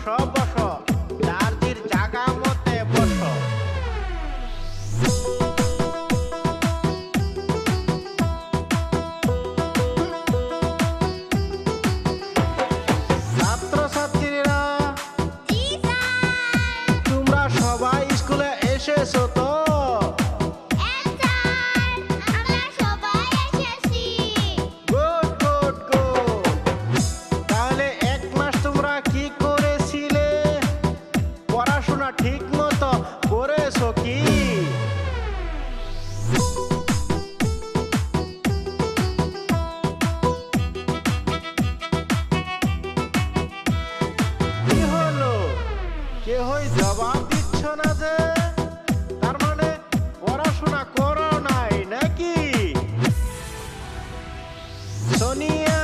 বসো বসো, দার্জির জায়গা মতে বসো। ছাত্রছাত্রীরা তোমরা সবাই স্কুলে এসেছো তো? Good good good. তাহলে এক মাস তোমরা কি করেছিলে? পড়াশোনা ঠিক মতো করেছো কি? কি হলো, কেহই জবাব দিচ্ছ না যে? তার মানে পড়াশোনা করো নাই নাকি? সোনিয়া,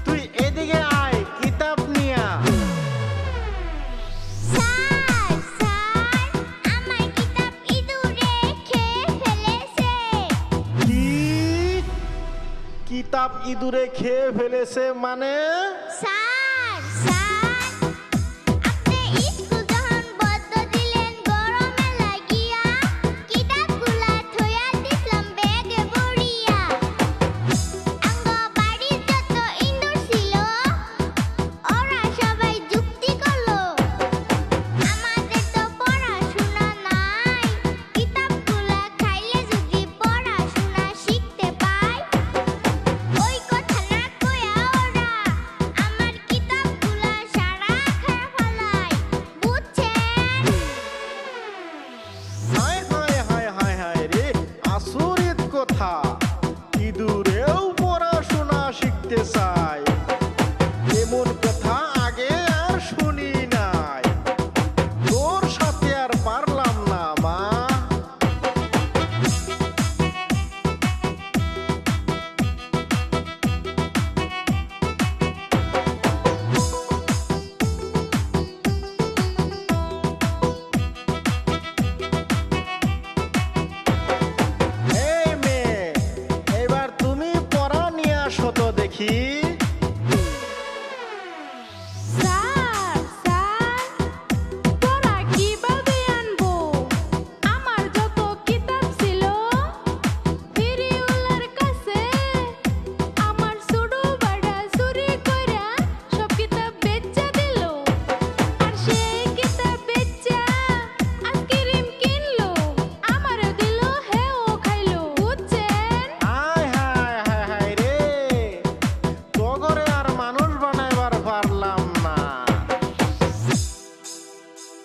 তুই এদিকে আয়, কিতাব নিয়া। কি? কিতাব ইঁদুরে খেয়ে ফেলেছে মানে? হায় হায় হায় হায় হায় রে, আচরিত কথা, ইঁদুরেও পড়াশোনা শিখতে চায়।